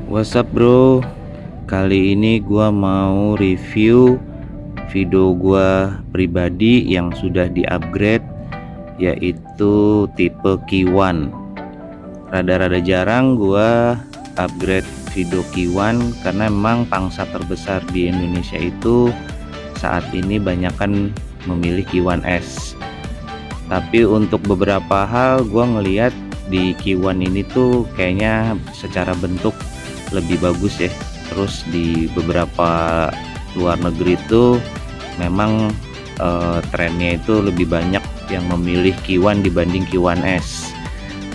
What's up bro? Kali ini gua mau review video gua pribadi yang sudah di-upgrade, yaitu tipe Q1. Rada-rada jarang gua upgrade video Q1 karena memang pangsa terbesar di Indonesia itu saat ini banyakkan memilih Q1S. Tapi untuk beberapa hal gua ngelihat di Q1 ini tuh kayaknya secara bentuk lebih bagus ya. Terus di beberapa luar negeri itu memang trennya itu lebih banyak yang memilih Q1 dibanding Q1S.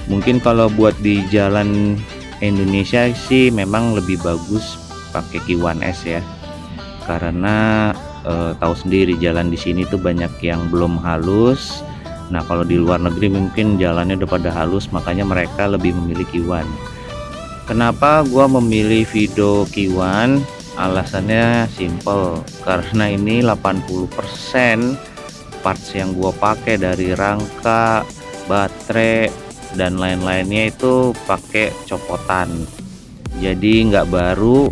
Mungkin kalau buat di jalan Indonesia sih memang lebih bagus pakai Q1S ya, karena tahu sendiri jalan di sini tuh banyak yang belum halus. Nah kalau di luar negeri mungkin jalannya udah pada halus, makanya mereka lebih memilih Q1. Kenapa gua memilih video Q1? Alasannya simple, karena ini 80% parts yang gua pakai dari rangka, baterai dan lain-lainnya itu pakai copotan. Jadi nggak baru,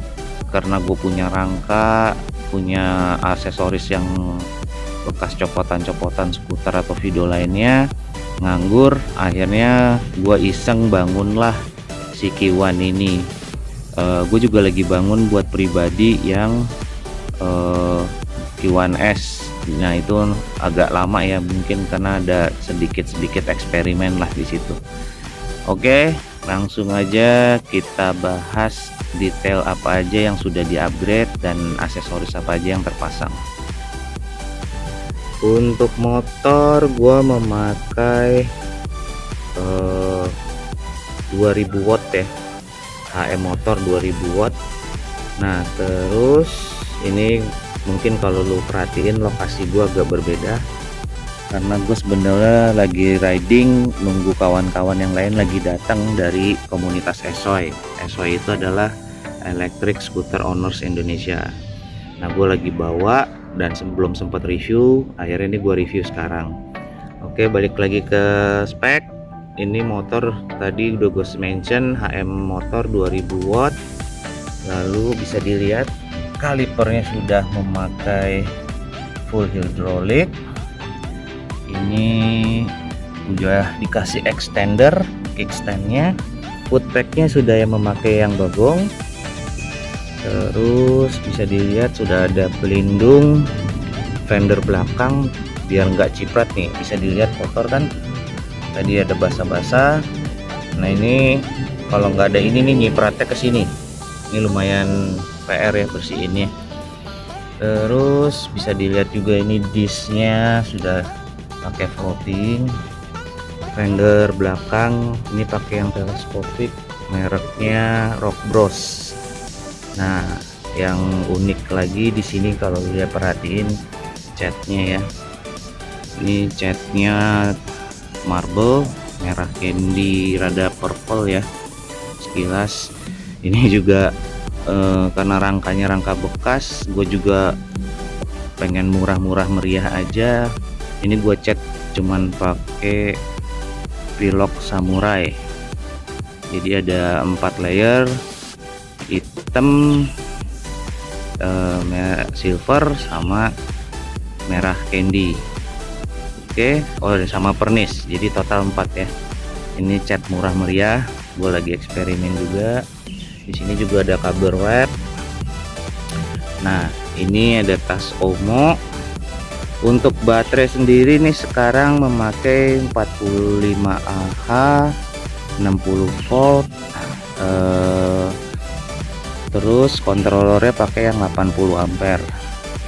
karena gue punya rangka, punya aksesoris yang bekas copotan-copotan skuter atau video lainnya, nganggur. Akhirnya gue iseng bangunlah si Q1 ini. Gue juga lagi bangun buat pribadi yang Q1S. Nah itu agak lama ya, mungkin karena ada sedikit-sedikit eksperimen lah di situ. Oke, langsung aja kita bahas detail apa aja yang sudah di-upgrade dan aksesoris apa aja yang terpasang. Untuk motor gua memakai 2000 watt ya, HM motor 2000 watt. Nah terus ini mungkin kalau lu perhatiin lokasi gua agak berbeda, karena gue sebenarnya lagi riding nunggu kawan-kawan yang lain lagi datang dari komunitas ESOY. ESOY itu adalah Electric Scooter Owners Indonesia. Nah gue lagi bawa dan belum sempat review, akhirnya ini gue review sekarang. Oke, balik lagi ke spek. Ini motor tadi udah gue mention, HM motor 2000 watt. Lalu bisa dilihat kalipernya sudah memakai full hydraulic. Ini udah dikasih extender kickstandnya. Footpacknya sudah yang memakai yang bagong. Terus bisa dilihat sudah ada pelindung fender belakang biar nggak ciprat nih. Bisa dilihat kotor kan, tadi ada basah-basah. Nah ini kalau nggak ada ini nih nyipratnya ke sini. Ini lumayan PR ya bersihinnya. Terus bisa dilihat juga ini disknya sudah pakai floating. Fender belakang ini pakai yang teleskopik, mereknya Rock Bros. Nah yang unik lagi di sini kalau lihat perhatiin catnya ya, ini catnya marble merah candy rada purple ya sekilas. Ini juga karena rangkanya rangka bekas, gue juga pengen murah-murah meriah aja. Ini gue cat cuman pakai Velok Samurai, jadi ada 4 layer, hitam, silver sama merah candy. Oke, oh sama pernis, jadi total 4 ya. Ini cat murah meriah, gue lagi eksperimen juga. Di sini juga ada cover wrap. Nah ini ada tas Omo. Untuk baterai sendiri nih sekarang memakai 45 Ah 60 volt. Terus kontrolernya pakai yang 80 ampere,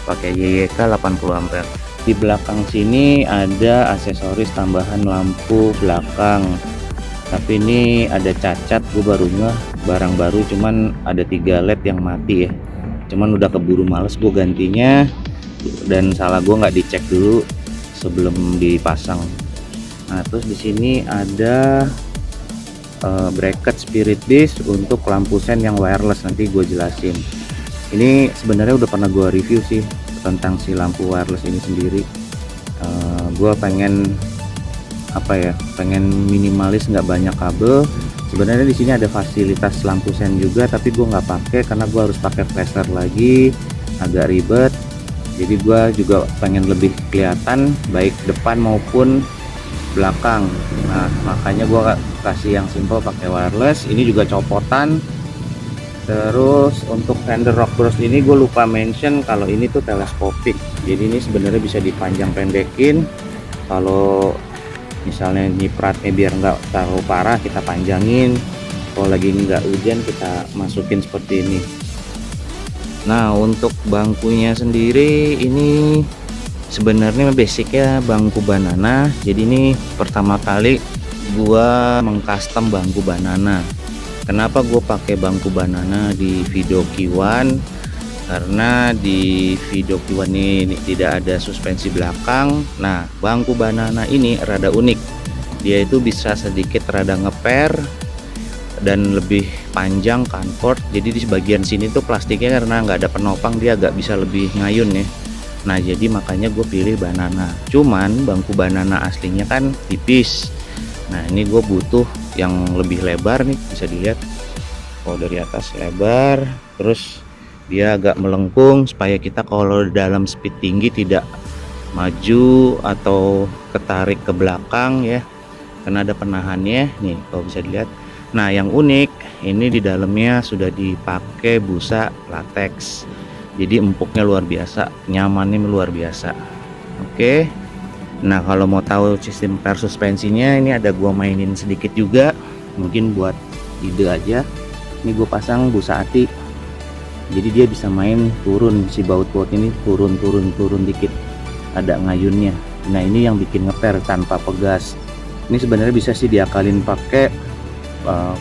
pakai YYK 80 ampere. Di belakang sini ada aksesoris tambahan lampu belakang, tapi ini ada cacat, gue baru ngeh barang baru, cuman ada 3 LED yang mati ya. Cuman udah keburu males gue gantinya, dan salah gue nggak dicek dulu sebelum dipasang. Nah terus di sini ada bracket spirit disc untuk lampu sen yang wireless, nanti gue jelasin. Ini sebenarnya udah pernah gue review sih tentang si lampu wireless ini sendiri. Gue pengen apa ya, pengen minimalis, nggak banyak kabel, Sebenarnya di sini ada fasilitas lampu sen juga, tapi gue nggak pakai karena gue harus pakai flasher lagi, agak ribet. Jadi gue juga pengen lebih kelihatan baik depan maupun belakang. Nah makanya gue kasih yang simple pakai wireless. Ini juga copotan. Terus untuk fender rock burst ini gue lupa mention kalau ini tuh teleskopik. Jadi ini sebenarnya bisa dipanjang pendekin. Kalau misalnya nyipratnya biar nggak terlalu parah, kita panjangin. Kalau lagi nggak hujan, kita masukin seperti ini. Nah untuk bangkunya sendiri ini sebenarnya basicnya bangku banana. Jadi ini pertama kali gua mengcustom bangku banana. Kenapa gue pakai bangku banana di video Q1? Karena di video Q1 ini tidak ada suspensi belakang. Nah bangku banana ini rada unik, dia itu bisa sedikit rada ngeper dan lebih panjang comfort. Jadi di bagian sini tuh plastiknya karena nggak ada penopang, dia agak bisa lebih ngayun ya. Nah jadi makanya gue pilih banana. Cuman bangku banana aslinya kan tipis. Nah ini gue butuh yang lebih lebar nih, bisa dilihat. Oh dari atas lebar, terus dia agak melengkung supaya kita kalau dalam speed tinggi tidak maju atau ketarik ke belakang ya, karena ada penahannya nih kalau bisa dilihat. Nah yang unik ini di dalamnya sudah dipakai busa latex, jadi empuknya luar biasa, nyamannya luar biasa. Oke, nah kalau mau tahu sistem per suspensinya ini ada gua mainin sedikit juga, mungkin buat ide aja. Ini gue pasang busa ati, jadi dia bisa main turun, si baut-baut ini turun dikit, ada ngayunnya. Nah ini yang bikin ngeper tanpa pegas. Ini sebenarnya bisa sih diakalin pakai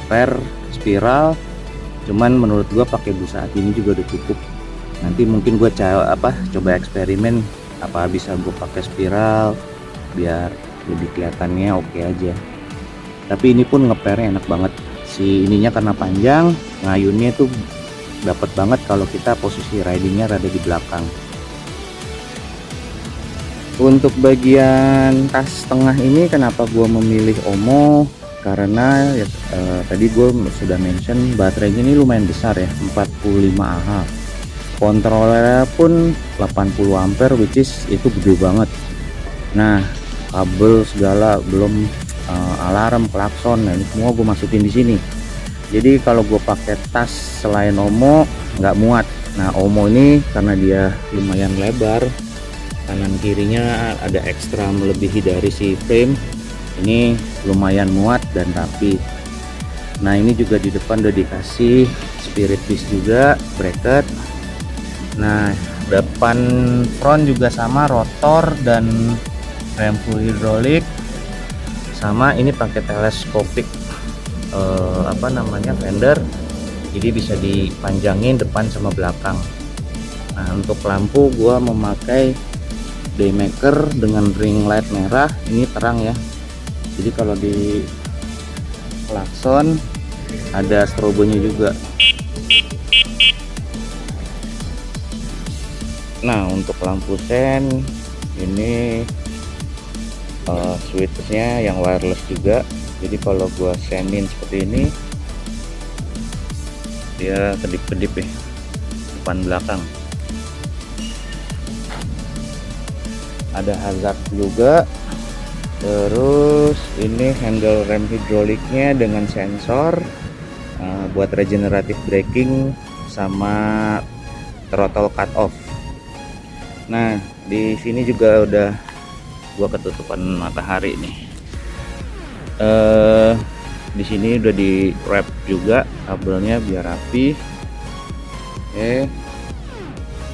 per spiral, cuman menurut gua pakai busa ati ini juga udah cukup. Nanti mungkin gue coba eksperimen apa bisa gue pakai spiral biar lebih kelihatannya oke aja. Tapi ini pun ngepernya enak banget, si ininya karena panjang, ngayunnya tuh dapat banget kalau kita posisi ridingnya rada di belakang. Untuk bagian tas tengah ini kenapa gue memilih Omo, karena ya, tadi gue sudah mention baterainya ini lumayan besar ya, 45 Ah. Kontrolernya pun 80 ampere, which is itu gede banget. Nah kabel segala, belum alarm, klakson, nah ini semua gue masukin di sini. Jadi kalau gue pakai tas selain Omo nggak muat. Nah Omo ini karena dia lumayan lebar, kanan kirinya ada ekstra melebihi dari si frame, ini lumayan muat dan rapi. Nah ini juga di depan udah dikasih spirit disc juga, bracket. Nah depan front juga sama, rotor dan rem full hidrolik. Sama ini pakai teleskopik fender, jadi bisa dipanjangin depan sama belakang. Nah untuk lampu gua memakai daymaker dengan ring light merah, ini terang ya, jadi kalau di klakson ada strobonya juga. Nah untuk lampu sen ini switchnya yang wireless juga, jadi kalau gua senin seperti ini dia kedip-kedip ya depan belakang. Ada hazard juga. Terus ini handle rem hidroliknya dengan sensor buat regenerative braking sama throttle cut off. Nah di sini juga udah gua ketutupan matahari nih. Di sini udah di wrap juga kabelnya biar rapi.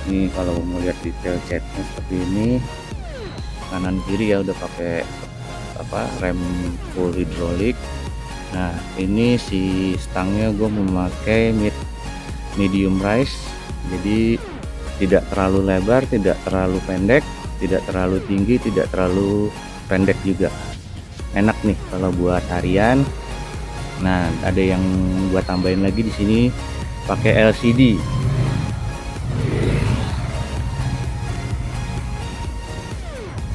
Ini kalau mau lihat detail catnya seperti ini, kanan kiri ya udah pakai rem full hidrolik. Nah ini si stangnya gue memakai medium rise, jadi tidak terlalu lebar, tidak terlalu pendek, tidak terlalu tinggi, tidak terlalu pendek juga. Enak nih kalau buat harian. Nah ada yang gua tambahin lagi di sini pakai LCD.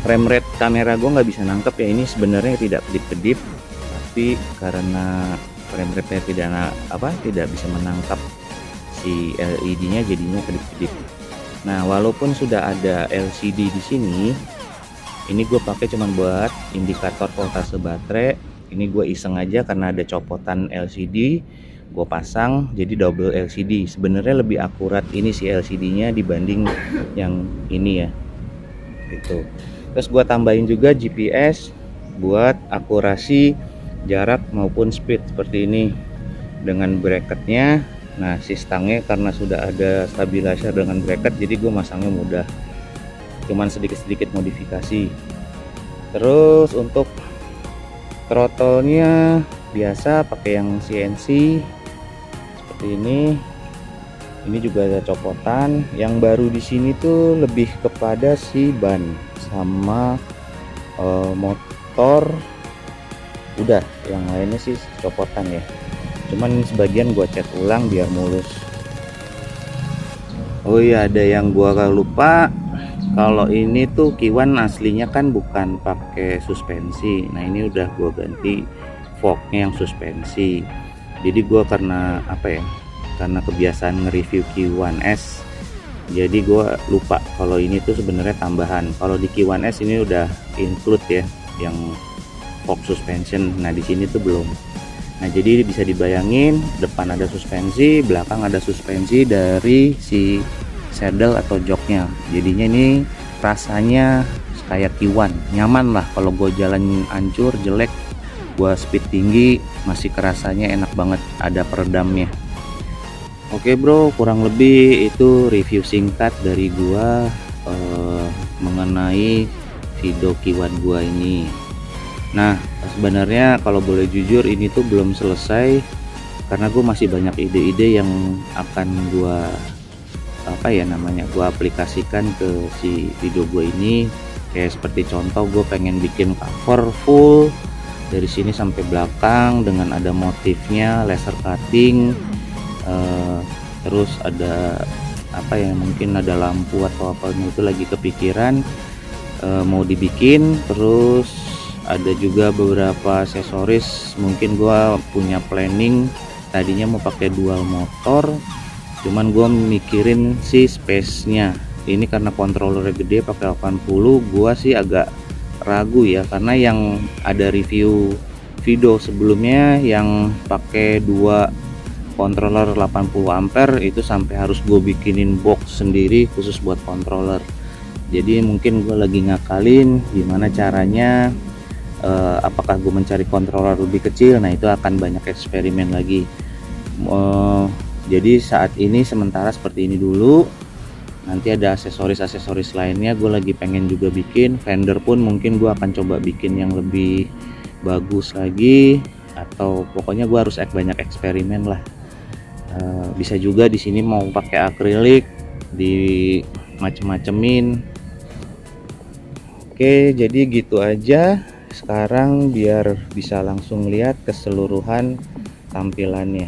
Frame rate kamera gue nggak bisa nangkep ya, ini sebenarnya tidak kedip-kedip, tapi karena frame rate-nya tidak bisa menangkap si LED-nya, jadinya kedip-kedip. Nah, walaupun sudah ada LCD di sini, ini gue pakai cuman buat indikator voltase baterai. Ini gue iseng aja karena ada copotan LCD, gue pasang jadi double LCD. Sebenarnya lebih akurat ini si LCD-nya dibanding yang ini ya. Gitu. Terus gue tambahin juga GPS buat akurasi jarak maupun speed seperti ini dengan bracketnya. Nah, si stangnya karena sudah ada stabilizer dengan bracket, jadi gue masangnya mudah, cuman sedikit-sedikit modifikasi. Terus untuk throttle-nya biasa pakai yang CNC seperti ini. Ini juga ada copotan. Yang baru di sini tuh lebih kepada si ban sama motor. Udah, yang lainnya sih copotan ya. Cuman sebagian gua cat ulang biar mulus. Oh iya, ada yang gua lupa. Kalau ini tuh Kiwan aslinya kan bukan pakai suspensi. Nah, ini udah gua ganti forknya yang suspensi. Jadi gua karena apa ya? Karena kebiasaan nge-review Q1S, jadi gue lupa kalau ini tuh sebenarnya tambahan. Kalau di Q1S ini udah include ya yang fork suspension. Nah, di sini tuh belum. Nah, jadi bisa dibayangin depan ada suspensi, belakang ada suspensi dari si saddle atau joknya. Jadinya ini rasanya kayak Q1, nyaman lah. Kalau gue jalan hancur jelek, gue speed tinggi masih kerasanya enak banget, ada peredamnya. Oke bro, kurang lebih itu review singkat dari gua mengenai Fido Q1 gua ini. Nah, sebenarnya kalau boleh jujur ini tuh belum selesai karena gua masih banyak ide-ide yang akan gua gua aplikasikan ke si Fido gua ini. Kayak seperti contoh, gue pengen bikin cover full dari sini sampai belakang dengan ada motifnya laser cutting. Terus ada mungkin ada lampu atau apa itu lagi kepikiran mau dibikin. Terus ada juga beberapa aksesoris, mungkin gua punya planning tadinya mau pakai dual motor, cuman gua mikirin si space nya ini karena kontrolernya gede pakai 80. Gua sih agak ragu ya, karena yang ada review Fido sebelumnya yang pakai dua controller 80 ampere itu sampai harus gue bikinin box sendiri khusus buat controller. Jadi mungkin gue lagi ngakalin gimana caranya, apakah gue mencari controller lebih kecil. Nah, itu akan banyak eksperimen lagi. Jadi saat ini sementara seperti ini dulu. Nanti ada aksesoris lainnya gue lagi pengen juga bikin. Fender pun mungkin gue akan coba bikin yang lebih bagus lagi, atau pokoknya gue harus banyak eksperimen lah. Bisa juga di sini mau pakai akrilik, di macem-macemin. Oke, jadi gitu aja. Sekarang biar bisa langsung lihat keseluruhan tampilannya.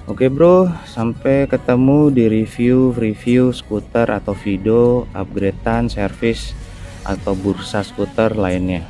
Oke bro, sampai ketemu di review skuter atau video upgradean, servis atau bursa skuter lainnya.